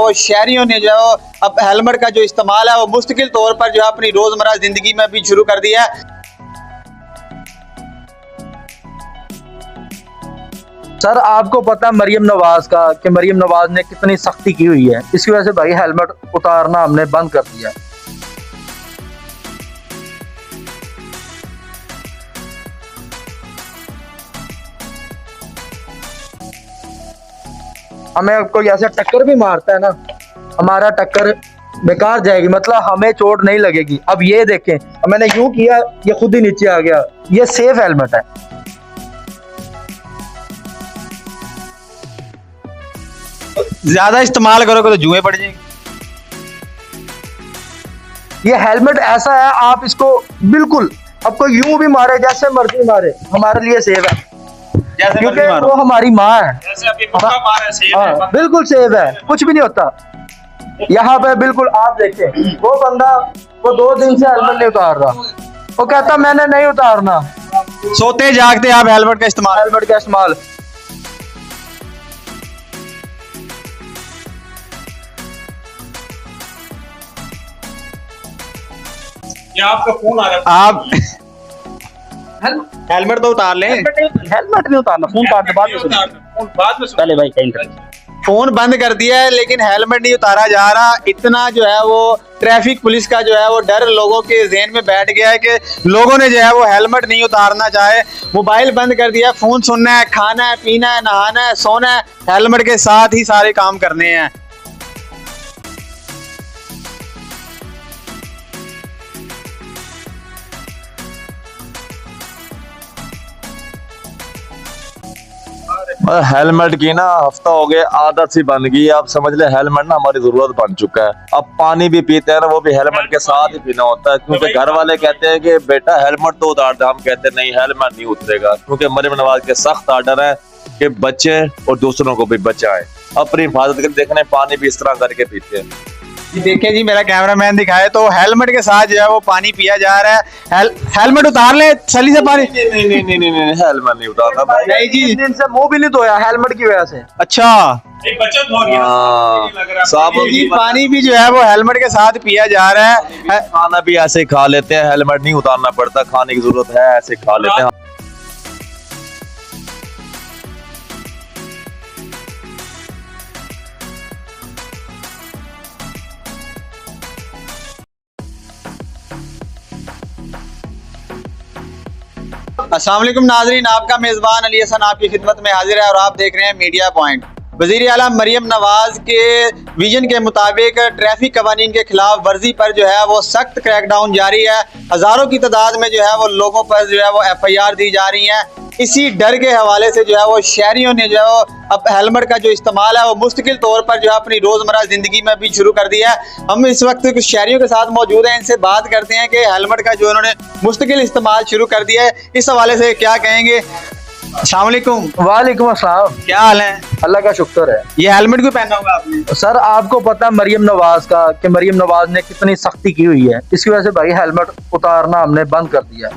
वो शहरियों ने जो है वो अब हेलमेट का जो इस्तेमाल है वो मुस्तकिल तौर पर जो है अपनी रोजमर्रा जिंदगी में भी शुरू कर दिया है। सर आपको पता है मरियम नवाज का कि मरियम नवाज ने कितनी सख्ती की हुई है, इसकी वजह से भाई हेलमेट उतारना हमने बंद कर दिया। हमें कोई ऐसा टक्कर भी मारता है ना, हमारा टक्कर बेकार जाएगी, मतलब हमें चोट नहीं लगेगी। अब ये देखें, मैंने यूं किया, ये खुद ही नीचे आ गया। ये सेफ हेलमेट है। ज्यादा इस्तेमाल करोगे तो जुएं पड़ जाएंगे। ये हेलमेट ऐसा है, आप इसको बिल्कुल आपको यूं भी मारे जैसे मर्जी मारे, हमारे लिए सेफ है, क्योंकि वो हमारी माँ है। जैसे अभी मक्का मार है, सेफ है। बिल्कुल सेफ है, कुछ भी नहीं होता यहाँ पे। बिल्कुल आप देखें, वो बंदा वो 2 दिन से हेलमेट नहीं उतार रहा, वो कहता मैंने नहीं उतारना। सोते जागते आप हेलमेट का इस्तेमाल या आपका फोन आ रहा है, आप हेलमेट तो उतार लें। हेलमेट नहीं उतारना, फोन बाद में पहले भाई कहीं फोन बंद कर दिया है लेकिन हेलमेट नहीं उतारा जा रहा। इतना जो है वो ट्रैफिक पुलिस का जो है वो डर लोगों के ज़हन में बैठ गया है कि लोगों ने जो है वो हेलमेट नहीं उतारना चाहे, मोबाइल बंद कर दिया। फोन सुनना है, खाना है, पीना है, नहाना है, सोना है, हेलमेट के साथ ही सारे काम करने हैं। हेलमेट की ना हफ्ता हो गया आदत सी बन गई। आप समझ ले हेलमेट ना हमारी जरूरत बन चुका है। अब पानी भी पीते हैं ना, वो भी हेलमेट के साथ ही पीना होता है, क्योंकि घर वाले कहते हैं कि बेटा हेलमेट तो उतार दे। हम कहते हैं नहीं, हेलमेट नहीं उतरेगा, क्योंकि मरियम नवाज के सख्त आर्डर है कि बच्चे और दूसरों को भी बचाएं, अपनी हिफाजत के। देखने पानी भी इस तरह करके पीते हैं। देखिए जी, मेरा कैमरामैन दिखाए तो हेलमेट के साथ जो है वो पानी पिया जा रहा है। हेलमेट उतार ले छली से पानी। नहीं, हेलमेट नहीं उतारता भाई। नहीं जी, दिन से मुंह भी नहीं धोया हेलमेट की वजह से। अच्छा, एक बचत हो गया। साबुन जी, पानी भी जो है वो हेलमेट के साथ पिया जा रहा है। खाना भी ऐसे खा लेते हैं, हेलमेट नहीं उतारना पड़ता, खाने की जरूरत है ऐसे खा लेते हैं। अस्सलाम वालेकुम नाजरीन, आपका मेज़बान अली हसन आपकी खिदमत में हाजिर है और आप देख रहे हैं मीडिया पॉइंट। वज़ीर आला मरियम नवाज के विजन के मुताबिक ट्रैफिक कवानीन के खिलाफ वर्जी पर जो है वो सख्त क्रैकडाउन जारी है। हज़ारों की तादाद में जो है वो लोगों पर जो है वो FIR दी जा रही हैं। इसी डर के हवाले से जो है वो शहरियों ने जो है वो अब हेलमेट का जो इस्तेमाल है वो मुस्तकिल तौर पर जो है अपनी रोज़मर्रा ज़िंदगी में भी शुरू कर दिया है। हम इस वक्त कुछ शहरियों के साथ मौजूद हैं, इनसे बात करते हैं कि हेलमेट का जो उन्होंने मुस्तकिल इस्तेमाल शुरू कर दिया है, इस हवाले से क्या कहेंगे। अस्सलाम वालेकुम। वालेकुम अस्सलाम। क्या हाल है? अल्लाह का शुक्र है। ये हेलमेट क्यों पहना हुआ आपने? सर आपको पता है मरियम नवाज का कि मरियम नवाज ने कितनी सख्ती की हुई है, इसकी वजह से भाई हेलमेट उतारना हमने बंद कर दिया।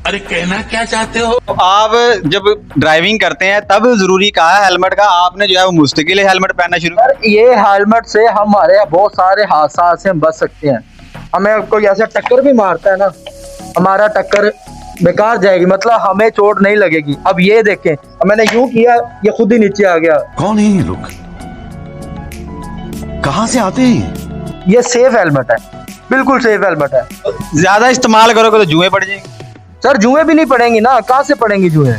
अरे कहना क्या चाहते हो? आप जब ड्राइविंग करते हैं तब जरूरी कहा है हेलमेट का, आपने जो है वो मुस्तकिल हेलमेट पहनना शुरू कर। ये हेलमेट से हमारे बहुत सारे हादसा से हम बच सकते हैं। हमें कोई ऐसा टक्कर भी मारता है ना, हमारा टक्कर बेकार जाएगी, मतलब हमें चोट नहीं लगेगी। अब ये देखें, मैंने यूं किया, ये खुद ही नीचे आ गया। कौन है ये लोग, कहां से आते हैं? ये सेफ हेलमेट है, बिल्कुल सेफ हेलमेट है। ज्यादा इस्तेमाल करोगे तो जुएं पड़ जाएंगी। सर जुएं भी नहीं पड़ेंगी ना, कहाँ से पड़ेंगी जुएं?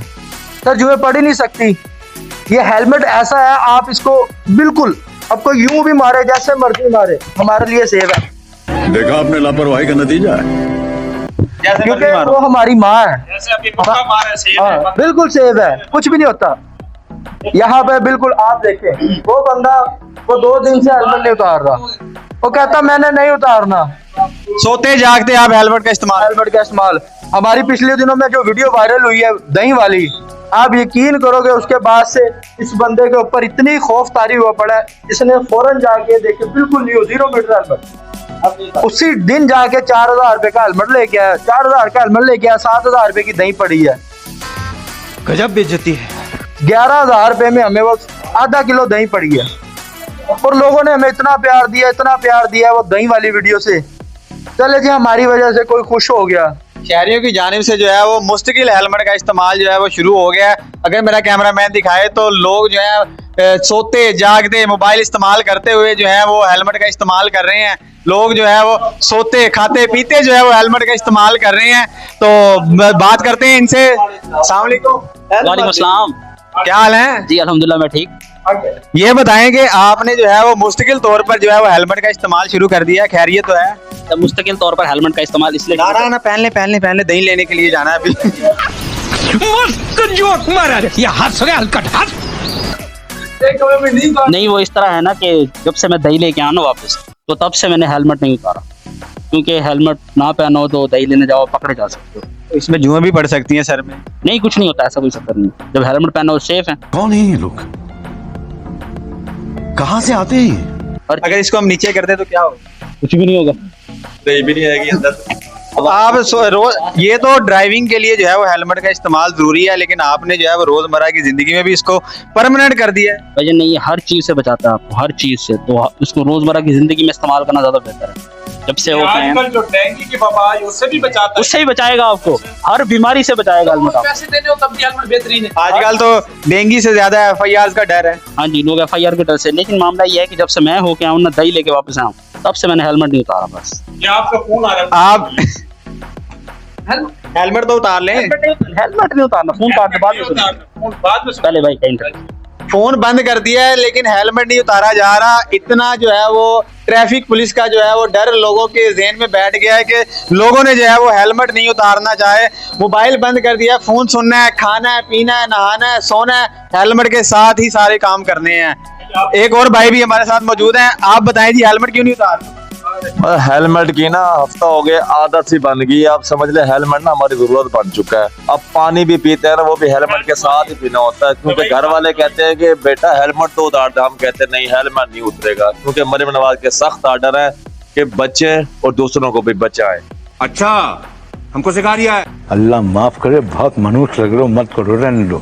सर जुएं पड़ ही नहीं सकती। ये हेलमेट ऐसा है, आप इसको बिल्कुल आपको यूं भी मारे जैसे मर्जी मारे, हमारे लिए सेफ है। देखा आपने लापरवाही का नतीजा है। क्योंकि वो हमारी माँ है। जैसे अभी मक्का मार है, सेफ है। बिल्कुल सेफ है, कुछ भी नहीं होता यहाँ पे। बिल्कुल आप देखें, वो बंदा वो 2 दिन से हेलमेट नहीं उतार रहा, वो कहता मैंने नहीं उतारना। सोते जागते आप हेलमेट का इस्तेमाल। हमारी पिछले दिनों में जो वीडियो वायरल हुई है दही वाली, आप यकीन करोगे उसके बाद से इस बंदे के ऊपर इतनी खौफतारी हुआ पड़ा है, इसने फौरन जाके देखे बिल्कुल नहीं हो, 0 मीटर हेलमेट। उसी दिन जाके 4000 रुपए का हेलमेट लेके आया, 4000 का हेलमेट लेके आया, 7000 रुपए की दही पड़ी है। गजब बेइज्जती है। 11,000 रुपए में हमें वो आधा किलो दही पड़ी है। और लोगों ने हमें इतना प्यार दिया वो दही वाली वीडियो से। चले जी, हमारी वजह से कोई खुश हो गया। शहरियों की जानिब से जो है वो मुस्तकिल हेलमेट का इस्तेमाल जो है वो शुरू हो गया है। अगर मेरा कैमरामैन दिखाए तो लोग जो है सोते जागते मोबाइल इस्तेमाल करते हुए जो है वो हेलमेट का इस्तेमाल कर रहे हैं। लोग जो है वो सोते खाते पीते जो है वो हेलमेट का इस्तेमाल कर रहे हैं। तो बात करते हैं इनसे। अस्सलाम वालेकुम। वालेकुम अस्सलाम। क्या हाल है जी अल्हम्दुलिल्लाह मैं ठीक। ये बताएं कि आपने जो है वो मुस्तकिल तौर पर जो है वो हेलमेट का इस्तेमाल शुरू कर दिया, खैरियत तो है? तो मुस्तकिल तौर पर हेलमेट का इस्तेमाल इसलिए ना पहले दही लेने के लिए जाना है अभी। नहीं, वो इस तरह है ना कि जब से मैं दही लेके आया ना वापस, तो तब से मैंने हेलमेट नहीं उतारा, क्योंकि हेलमेट ना पहनो तो दही लेने जाओ पकड़े जा सकते हो। तो इसमें जुएं भी पड़ सकती हैं सर में। नहीं, कुछ नहीं होता, ऐसा कोई चक्कर नहीं। जब हेलमेट पहनो सेफ है। कौन है ये लोग? कहाँ से आते हैं ये? और अगर इसको हम नीचे करते तो क्या होगा? कुछ भी नहीं होगा। दही भी नहीं आएगी अंदर। अब आप रोज ये तो ड्राइविंग के लिए जो है वो हेलमेट का इस्तेमाल जरूरी है, लेकिन आपने जो है वो रोजमर्रा की जिंदगी में भी इसको परमानेंट कर दिया है। वजह नहीं, ये हर चीज से बचाता है आपको, हर चीज से। तो इसको रोजमर्रा की जिंदगी में इस्तेमाल करना ज्यादा बेहतर है। जब से वो आजकल जो डेंगू की वबा है उससे भी बचाता है। उससे ही बचाएगा आपको, हर बीमारी से बचाएगा हेलमेट आपको। पैसे देने हो तब भी हेलमेट बेहतरीन है। आजकल तो डेंगू से ज्यादा FIR का डर है। हाँ जी, लोग FIR के डर से। लेकिन मामला ये है कि जब से मैं होके आऊँ ना, दही लेके वापस आऊँ, तब से मैंने हेलमेट नहीं उतारा। बस ये आपका फोन आ रहा आप हेलमेट तो उतार लें। हेलमेट नहीं उतारना, फोन काट दे बाद में सुनो। फोन बाद में पहले भाई कहीं फोन बंद कर दिया है लेकिन हेलमेट नहीं उतारा जा रहा। इतना जो है वो ट्रैफिक पुलिस का जो है वो डर लोगों के ज़हन में बैठ गया है कि लोगों ने जो है वो हेलमेट नहीं उतारना चाहे, मोबाइल बंद कर दिया। फोन सुनना है, खाना है, पीना है, नहाना है, सोना है, हेलमेट के साथ ही सारे काम करने हैं। एक और भाई भी हमारे साथ मौजूद हैं। आप बताएं जी, हेलमेट क्यों नहीं उतार? हेलमेट की ना हफ्ता हो गया आदत सी बन गई है। आप समझ ले हेलमेट ना हमारी जरूरत बन चुका है। अब पानी भी पीते हैं ना, वो भी हेलमेट के साथ ही पीना होता है, क्योंकि घर वाले कहते हैं कि बेटा हेलमेट तो उतार दे। हम कहते हैं नहीं, हेलमेट नहीं उतरेगा, क्योंकि मरियम नवाज के सख्त आर्डर है कि बच्चे और दूसरों को भी बचाएं। अच्छा, हमको सिखा दिया है। अल्लाह माफ करे, बहुत मनुष्य लग रहे हो, मत करो, रहने दो,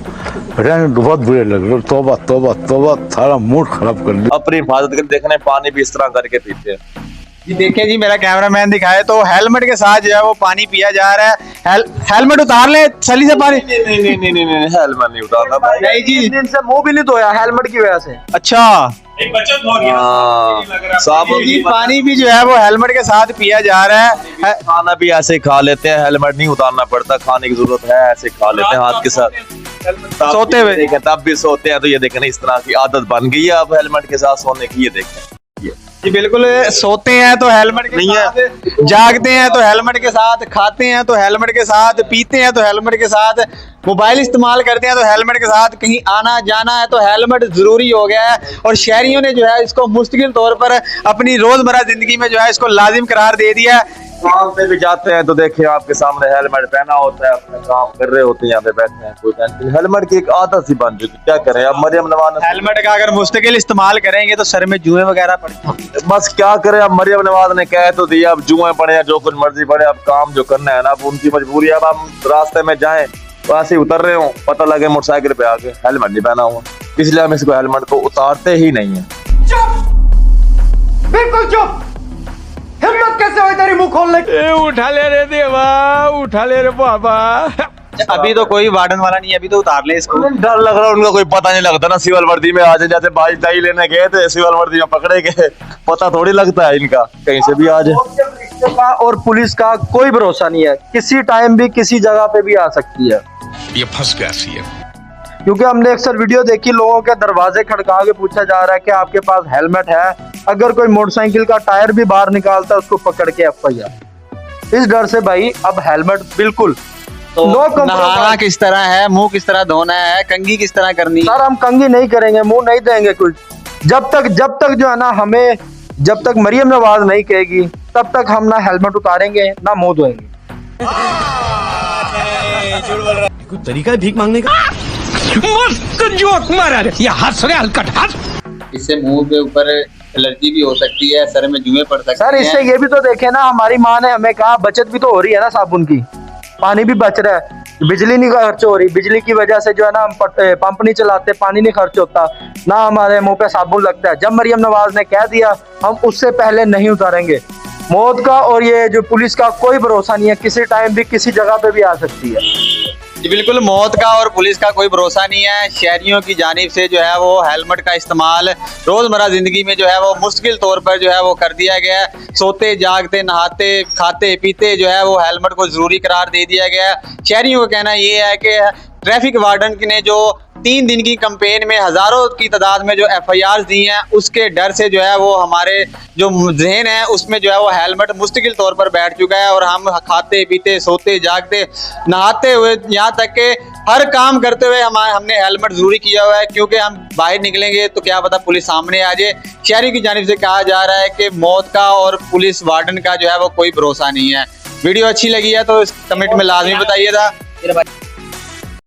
बहुत बुरे लग रहे हो। तौबा तौबा तौबा, सारा मूड खराब कर दिया। अपनी हिफाजत कर देखने पानी भी इस तरह करके पीते हैं। जी देखें जी, मेरा कैमरामैन दिखाए तो हेलमेट के साथ जो है वो पानी पिया जा रहा है। हेलमेट उतार ले सली से पानी। नहीं हेलमेट नहीं उतारना भाई। नहीं जी, दिन से मुंह भी नहीं धोया हेलमेट की वजह से। अच्छा एक बचत हो रही है। हाँ, लग रहा है। साबुन जी, पानी भी जो है वो हेलमेट के साथ पिया जा रहा है। खाना भी ऐसे ही खा लेते हैं, हेलमेट नहीं उतारना पड़ता। खाने की जरूरत है, ऐसे खा लेते हैं हाथ के साथ सोते हुए। देखें तब भी सोते हैं, तो ये देखें इस तरह की आदत बन गई है अब हेलमेट के साथ सोने की। ये देखें जी बिल्कुल, सोते हैं तो हेलमेट के नहीं है। साथ, जागते हैं तो हेलमेट के साथ, खाते हैं तो हेलमेट के साथ, पीते हैं तो हेलमेट के साथ, मोबाइल इस्तेमाल करते हैं तो हेलमेट के साथ, कहीं आना जाना है तो हेलमेट जरूरी हो गया है। और शहरियों ने जो है इसको मुस्तकिल तौर पर अपनी रोजमर्रा जिंदगी में जो है इसको लाजिम करार दे दिया है। काम पे भी जाते हैं तो देखिए आपके सामने हेलमेट पहना होता है, अपने काम कर रहे होते हैं, यहाँ पे बैठे हैं, कोई टेंशन। हेलमेट की एक आदत सी बन चुकी, क्या करें अब। मरियम नवाज हेलमेट का अगर मुस्तकिल इस्तेमाल करेंगे तो सर में जुएं वगैरह पड़ते। बस क्या करें अब। मरियम नवाज ने कह तो दिया, अब जुएं पड़े हैं, जो कुछ मर्जी पड़े, अब काम जो करना है ना, अब उनकी मजबूरी है। अब हम रास्ते में जाएं तो ऐसे ही उतर रहे हो, पता लगे मोटरसाइकिल पे आके हेलमेट नहीं पहना हुआ, इसलिए हम इसको हेलमेट को उतारते ही नहीं है। बिल्कुल चुप, हिम्मत कैसे हुई तेरी मुंह खोलने की? उठा ले रे देवा, उठा ले रे बाबा। अभी तो कोई वार्डन वाला नहीं है, अभी तो उतार ले इसको। डर लग रहा है, उनका कोई पता नहीं लगता ना। सिविल वर्दी में आज जैसे भाई दही लेने गए थे, सिविल वर्दी में पकड़े गए, पता थोड़ी लगता है इनका, कहीं से भी आ जाए। का और पुलिस का कोई भरोसा नहीं है, किसी टाइम भी किसी जगह पे भी आ सकती है। ये फंस गया सीएम। क्योंकि हमने अक्सर वीडियो देखी, लोगों के दरवाजे खड़का के पूछा जा रहा है कि आपके पास हेलमेट है। अगर कोई मोटरसाइकिल का टायर भी बाहर निकालता है उसको पकड़ के FIR। इस डर से भाई अब हेलमेट बिल्कुल तो नो नहाना कॉम्प्रोमाइज। किस तरह है, मुंह किस तरह धोना है, कंघी किस तरह करनी है? सर हम कंघी नहीं करेंगे, मुंह नहीं देंगे कुछ, जब तक जो है ना, हमें जब तक मरियम नवाज नहीं कहेगी तब तक हम ना हेलमेट उतारेंगे ना मुंह धोएंगे। कोई तरीका है भीख मांगने का? मस्त जोक मारा रे, ये हंस रहे हलकट हंस। इससे मुंह के ऊपर एलर्जी भी हो सकती है, सर में जुएं पड़ सकती सर हैं। इससे ये भी तो देखे ना, हमारी माँ ने हमें कहा बचत भी तो हो रही है ना साबुन की, पानी भी बच रहा है। बिजली नहीं खर्च हो रही, बिजली की वजह से जो है ना हम पंप नहीं चलाते, पानी नहीं खर्च होता, ना हमारे मुंह पे साबुन लगता है। जब मरियम नवाज ने कह दिया हम उससे पहले नहीं उतारेंगे। मौत का और ये जो पुलिस का कोई भरोसा नहीं है, किसी टाइम भी किसी जगह पे भी आ सकती है। जी बिल्कुल, मौत का और पुलिस का कोई भरोसा नहीं है। शहरियों की जानिब से जो है वो हेलमेट का इस्तेमाल रोज़मर्रा ज़िंदगी में जो है वो मुश्किल तौर पर जो है वो कर दिया गया है। सोते जागते नहाते खाते पीते जो है वो हेलमेट को ज़रूरी करार दे दिया गया है। शहरियों का कहना ये है कि ट्रैफिक वार्डन ने जो 3 दिन की कैंपेन में हज़ारों की तादाद में जो FIR दी हैं, उसके डर से जो है वो हमारे जो जहन है उसमें जो है वो हेलमेट मुस्तकिल तौर पर बैठ चुका है। और हम खाते पीते सोते जागते नहाते हुए यहाँ तक के हर काम करते हुए हमने हेलमेट ज़रूरी किया हुआ है, क्योंकि हम बाहर निकलेंगे तो क्या पता पुलिस सामने आ जाए। शहरी की जानिब से कहा जा रहा है कि मौत का और पुलिस वार्डन का जो है वो कोई भरोसा नहीं है। वीडियो अच्छी लगी है तो कमेंट में लाजमी बताइएगा।